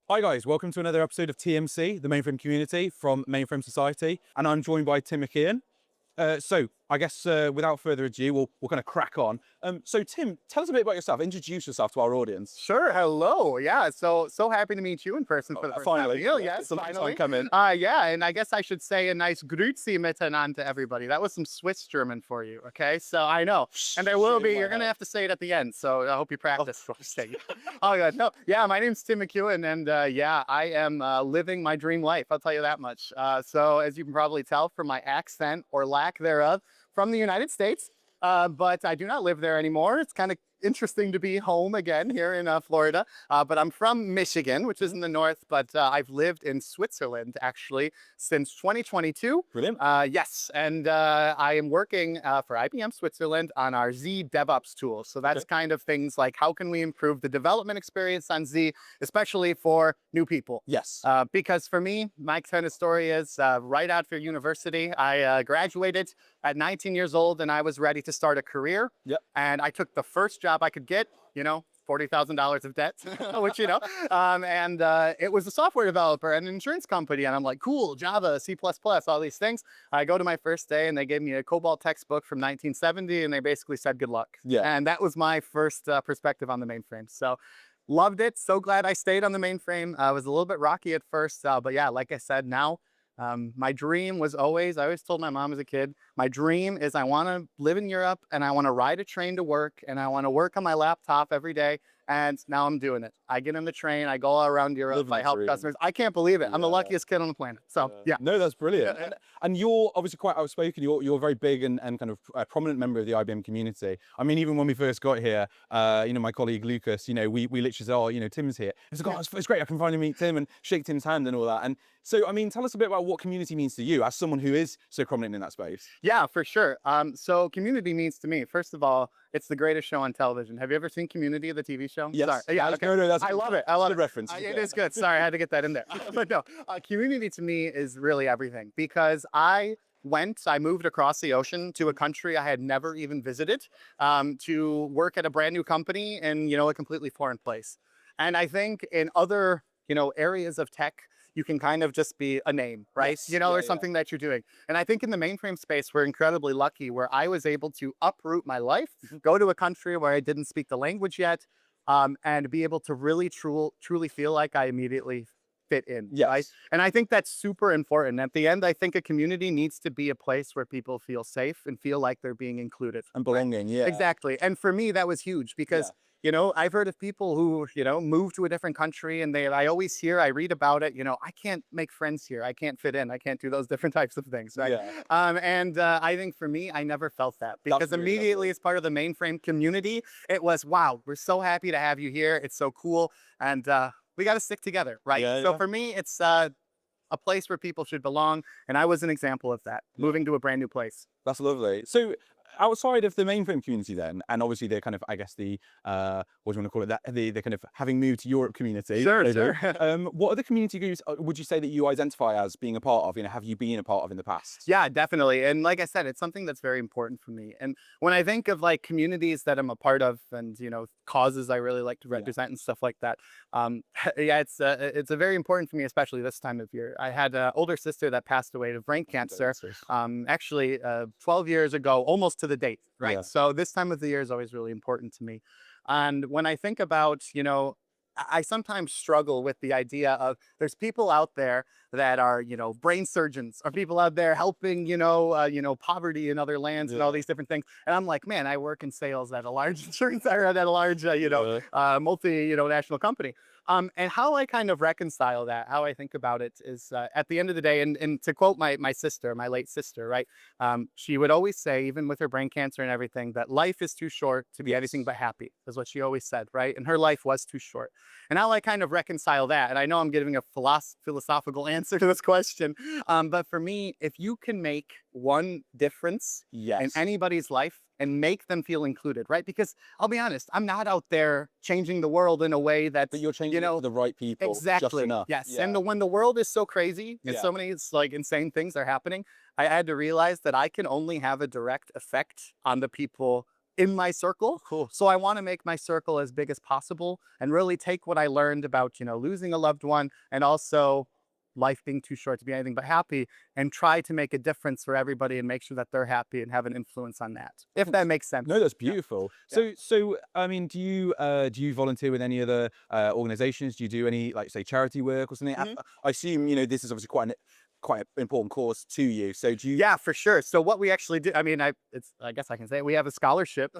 Hi guys, welcome to another episode of TMC, the Mainframe community from Mainframe Society, and I'm joined by Tim McKeoun. So I guess without further ado, we'll kind of crack on. So Tim, tell us a bit about yourself. Introduce yourself to our audience. Sure. Hello. Yeah. So happy to meet you in person for the first Finally, time. yeah, Yes, it's a long finally. time coming. Yeah, and I guess I should say a nice grüezi miteinander to everybody. That was some Swiss German for you. Okay. So I know, and there will be. You're gonna have to say it at the end. So I hope you practice. Oh God, no. Yeah, my name's Tim McKeoun, and yeah, I am living my dream life. I'll tell you that much. So as you can probably tell from my accent or lack thereof, from the United States. But I do not live there anymore. It's kind of interesting to be home again here in Florida. But I'm from Michigan, which is in the north, but I've lived in Switzerland actually since 2022. Brilliant. Yes, and I am working for IBM Switzerland on our Z DevOps tool. So that's kind of things like how can we improve the development experience on Z, especially for new people. Yes. Because for me, my kind of story is right after university, I graduated at 19 years old and I was ready to start a career. Yep. And I took the first job I could get, $40,000 of debt, which, and it was a software developer at an insurance company. And I'm like, cool, Java, C++, all these things. I go to my first day and they gave me a COBOL textbook from 1970 and they basically said, good luck. Yeah. And that was my first perspective on the mainframe. So loved it. So glad I stayed on the mainframe. I was a little bit rocky at first, but yeah, like I said, now my dream was always, I always told my mom as a kid, my dream is I want to live in Europe and I want to ride a train to work and I want to work on my laptop every day. And now I'm doing it. I get on the train, I go all around Europe, I help customers. I can't believe it. I'm the luckiest kid on the planet. So yeah. No, that's brilliant. And you're obviously quite outspoken. You're a very big and kind of a prominent member of the IBM community. I mean, even when we first got here, my colleague Lucas, we literally said, oh, Tim's here. It's like, oh, it's great. I can finally meet Tim and shake Tim's hand and all that. And so, I mean, tell us a bit about what community means to you as someone who is so prominent in that space. Yeah, for sure. So community means to me, first of all, it's the greatest show on television. Have you ever seen Community, the TV show? Yes. Sorry. Yeah. Okay. No, that's I love it. I love it. Reference. It is good. Sorry, I had to get that in there. But no, community to me is really everything because I moved across the ocean to a country I had never even visited to work at a brand new company in, a completely foreign place. And I think in other, areas of tech, you can kind of just be a name, right? Yes. Or something that you're doing. And I think in the mainframe space, we're incredibly lucky where I was able to uproot my life, go to a country where I didn't speak the language yet, and be able to really truly feel like I immediately fit in. Yes. Right? And I think that's super important. At the end, I think a community needs to be a place where people feel safe and feel like they're being included. And belonging, yeah. Exactly. And for me, that was huge because I've heard of people who, move to a different country and I always I read about it, I can't make friends here. I can't fit in. I can't do those different types of things. Right. Yeah. I think for me, I never felt that because immediately as part of the mainframe community, it was, wow, we're so happy to have you here. It's so cool. And we got to stick together. Right. So for me, it's a place where people should belong. And I was an example of that, moving to a brand new place. That's lovely. So outside of the mainframe community then, and obviously the kind of, I guess the, what do you want to call it, the kind of having moved to Europe community. Sure. What other community groups would you say that you identify as being a part of, have you been a part of in the past? Yeah, definitely. And like I said, it's something that's very important for me. And when I think of like communities that I'm a part of and, causes I really like to represent and stuff like that. It's a very important for me, especially this time of year. I had an older sister that passed away of brain cancer, actually 12 years ago, almost to the date, right? Yeah. So this time of the year is always really important to me. And when I think about, I sometimes struggle with the idea of there's people out there that are, brain surgeons, or people out there helping, poverty in other lands and all these different things. And I'm like, man, I work in sales at a large insurance or at a large, national company. And how I kind of reconcile that, how I think about it is at the end of the day, and to quote my sister, my late sister, right? She would always say, even with her brain cancer and everything, that life is too short to be anything but happy, is what she always said, right? And her life was too short. And how I kind of reconcile that, and I know I'm giving a philosophical answer to this question, but for me, if you can make one difference in anybody's life, and make them feel included, right? Because I'll be honest, I'm not out there changing the world in a way that you're changing it for the right people. Exactly. Just enough. Yes. Yeah. And when the world is so crazy and so many like insane things are happening, I had to realize that I can only have a direct effect on the people in my circle. Cool. So I want to make my circle as big as possible and really take what I learned about, losing a loved one and also life being too short to be anything but happy, and try to make a difference for everybody and make sure that they're happy and have an influence on that, if that makes sense. No, that's Yeah. beautiful. Yeah. So I mean, do you volunteer with any other organizations? Do you do any, like, say, charity work or something? I assume, this is obviously quite an important cause to you. So do you? Yeah, for sure. So what we actually do, I mean, I guess I can say it, we have a scholarship,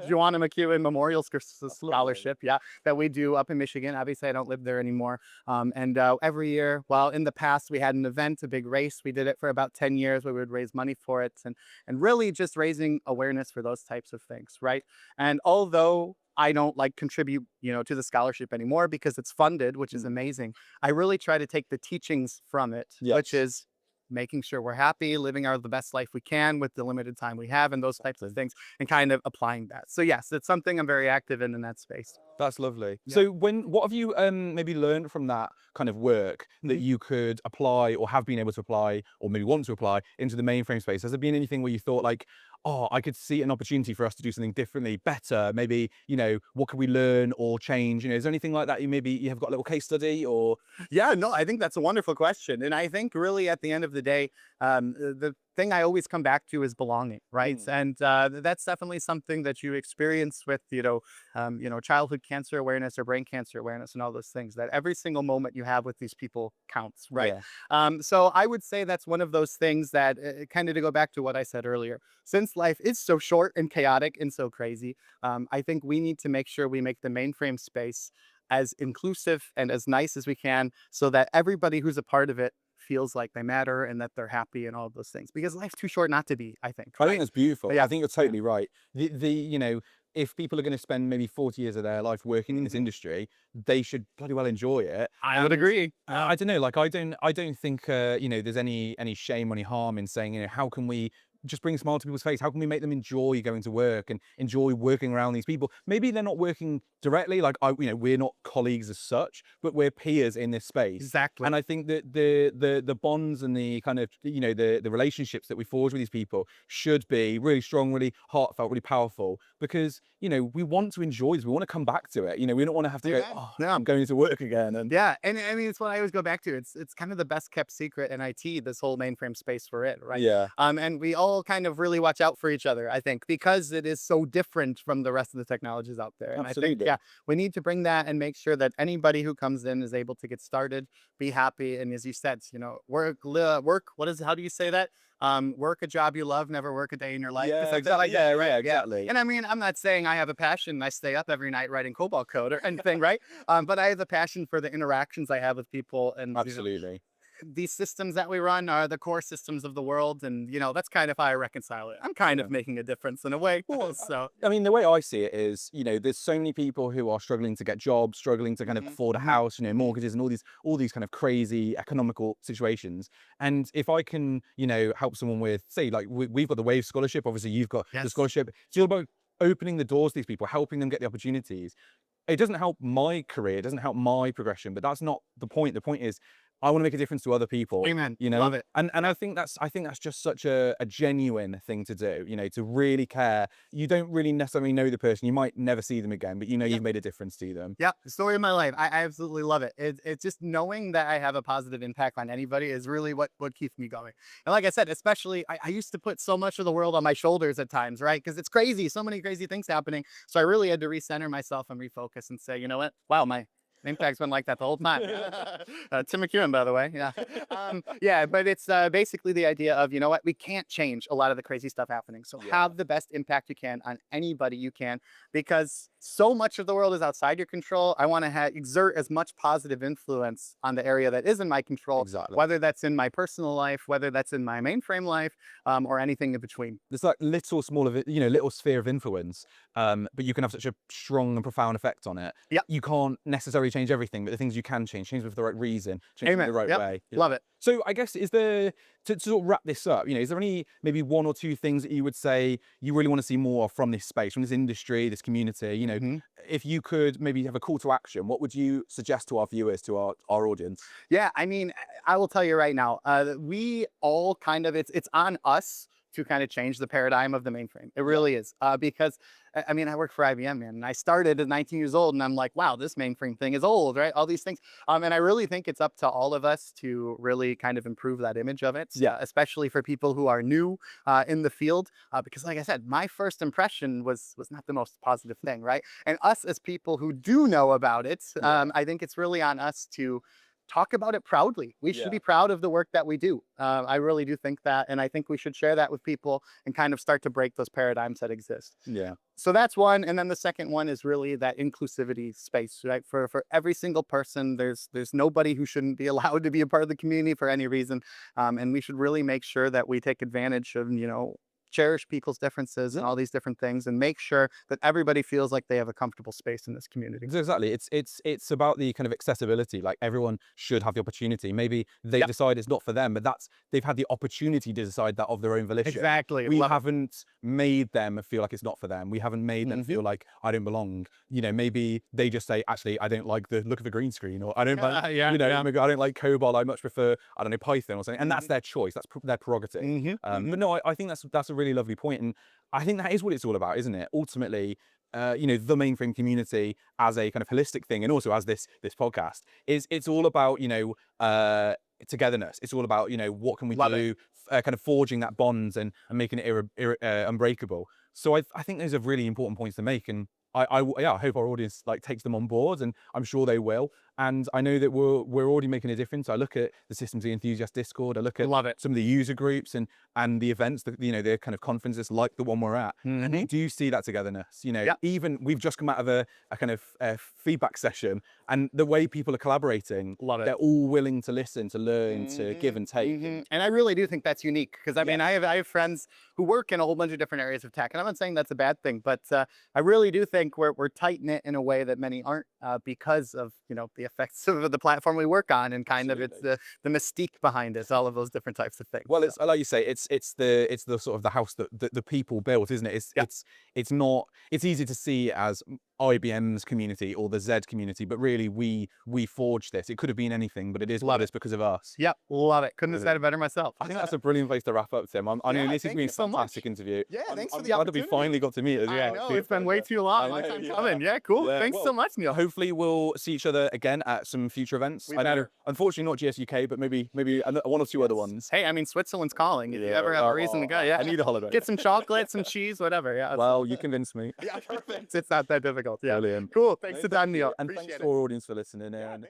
Joanna McKeown Memorial Scholarship, yeah, that we do up in Michigan. Obviously, I don't live there anymore. And every year, well, in the past, we had an event, a big race. We did it for about 10 years where we would raise money for it and really just raising awareness for those types of things, right? And although I don't like contribute, to the scholarship anymore because it's funded, which is amazing. I really try to take the teachings from it, which is making sure we're happy, living the best life we can with the limited time we have and those types of things, and kind of applying that. So yes, it's something I'm very active in that space. That's lovely. Yeah. So what have you maybe learned from that kind of work that you could apply or have been able to apply or maybe want to apply into the mainframe space? Has there been anything where you thought like, oh, I could see an opportunity for us to do something differently, better, maybe, what could we learn or change? Is there anything like that you have got a little case study or? Yeah, no, I think that's a wonderful question. And I think really at the end of the day, the thing I always come back to is belonging, right? And that's definitely something that you experience with, childhood cancer awareness or brain cancer awareness and all those things, that every single moment you have with these people counts, right? So I would say that's one of those things that kind of to go back to what I said earlier, since life is so short and chaotic and so crazy, I think we need to make sure we make the mainframe space as inclusive and as nice as we can so that everybody who's a part of it feels like they matter and that they're happy and all of those things, because life's too short not to be, I think. I think that's beautiful. But yeah. I think you're totally right. If people are going to spend maybe 40 years of their life working in this industry, they should bloody well enjoy it. I would agree. I don't know, like I don't think there's any shame or any harm in saying, how can we just bring a smile to people's face? How can we make them enjoy going to work and enjoy working around these people? Maybe they're not working directly, like we're not colleagues as such, but we're peers in this space. Exactly. And I think that the bonds and the kind of the relationships that we forge with these people should be really strong, really heartfelt, really powerful, because we want to enjoy this. We want to come back to it. We don't want to have to go, oh, Yeah. I'm going to work again. And Yeah, and I mean, it's what I always go back to. It's kind of the best kept secret in IT, this whole mainframe space for it, right? Yeah. And we all kind of really watch out for each other, I think, because it is so different from the rest of the technologies out there. And Absolutely. I think, yeah, we need to bring that and make sure that anybody who comes in is able to get started, be happy, and as you said, work. How do you say that? Work a job you love, never work a day in your life. Yeah, Something exactly. like that. Yeah, exactly. And I mean, I'm not saying I have a passion and I stay up every night writing COBOL code or anything, right? But I have a passion for the interactions I have with people, and Absolutely. these systems that we run are the core systems of the world, and that's kind of how I reconcile it. I'm kind of making a difference in a way. So I mean, the way I see it is, there's so many people who are struggling to get jobs, struggling to kind of afford a house, mortgages and all these kind of crazy economical situations. And if I can, help someone with, say, like we've got the WAVE scholarship, obviously you've got the scholarship. It's all about opening the doors to these people, helping them get the opportunities. It doesn't help my career, it doesn't help my progression, but that's not the point. The point is, I want to make a difference to other people. Amen. Love it. And I think that's just such a genuine thing to do, to really care. You don't really necessarily know the person, you might never see them again, but you've made a difference to them. Yeah, the story of my life. I absolutely love it. It's just knowing that I have a positive impact on anybody is really what keeps me going. And like I said, especially I used to put so much of the world on my shoulders at times, right? Because it's crazy, so many crazy things happening. So I really had to recenter myself and refocus and say, you know what? Wow, my impact's been like that the whole time. Tim McKeown, by the way. Yeah. Yeah, but it's basically the idea of, we can't change a lot of the crazy stuff happening. So have the best impact you can on anybody you can, because so much of the world is outside your control. I want to exert as much positive influence on the area that is in my control, whether that's in my personal life, whether that's in my mainframe life, or anything in between. There's like little sphere of influence, but you can have such a strong and profound effect on it. Yeah. You can't necessarily change everything, but the things you can change them for the right reason, change them the right way. Love it. So I guess, is there, to sort of wrap this up, is there any maybe one or two things that you would say you really want to see more from this space, from this industry, this community? If you could maybe have a call to action, what would you suggest to our viewers, to our audience? Yeah, I mean, I will tell you right now, we all kind of, it's on us to kind of change the paradigm of the mainframe. It really is. Because I mean, I work for IBM, man, and I started at 19 years old, and I'm like, wow, this mainframe thing is old, right? All these things. And I really think it's up to all of us to really kind of improve that image of it, especially for people who are new in the field. Because like I said, my first impression was not the most positive thing, right? And us as people who do know about it, I think it's really on us to talk about it proudly. We should be proud of the work that we do. I really do think that. And I think we should share that with people and kind of start to break those paradigms that exist. Yeah. So that's one. And then the second one is really that inclusivity space, right? For every single person, there's nobody who shouldn't be allowed to be a part of the community for any reason. And we should really make sure that we take advantage of, cherish people's differences and all these different things, and make sure that everybody feels like they have a comfortable space in this community. Exactly. It's about the kind of accessibility. Like everyone should have the opportunity. Maybe they decide it's not for them, but they've had the opportunity to decide that of their own volition. Exactly. We haven't made them feel like it's not for them. We haven't made them feel like I don't belong. Maybe they just say, actually, I don't like the look of the green screen, or I don't like, maybe I don't like COBOL. I much prefer, I don't know, Python or something. And that's their choice. That's their prerogative. But no, I think that's a really lovely point, and I think that is what it's all about, isn't it? Ultimately, the mainframe community as a kind of holistic thing, and also as this podcast it's all about togetherness. It's all about what can we do, kind of forging that bonds and making it unbreakable. So I think those are really important points to make, and I hope our audience takes them on board, and I'm sure they will. And I know that we're already making a difference. I look at the Systems Enthusiast Discord. I look at some of the user groups and the events that the kind of conferences like the one we're at, and they do see that togetherness. Even we've just come out of a kind of feedback session, and the way people are collaborating, they're all willing to listen, to learn, to give and take. And I really do think that's unique, because I mean, I have friends who work in a whole bunch of different areas of tech, and I'm not saying that's a bad thing, but I really do think we're tight knit in a way that many aren't, because of the effects of the platform we work on, and kind of it's the mystique behind it, all of those different types of things. Well, it's like you say, it's the sort of the house that the people built, isn't it? It's easy to see it as IBM's community or the Z community, but really we forged this. It could have been anything, but it is what it is because of us. Yep, love it. Couldn't have said it better myself. I think that's a brilliant place to wrap up, Tim. I know this has been a fantastic interview. Yeah, thanks for the glad opportunity. that we finally got to meet as well. I know, it's been way too long. Long time coming. Yeah, cool. Thanks so much, Neil. Hopefully we'll see each other again at some future events. I know, unfortunately not GS UK, but maybe one or two other ones. Hey, I mean, Switzerland's calling. If you ever have a reason to go, I need a holiday. Get some chocolate, some cheese, whatever. Yeah. Well, you convinced me. Yeah, perfect. It's not that difficult. Yeah. Brilliant. Cool. Thanks to Dan, Neil. And thanks to our audience for listening. Yeah, thanks,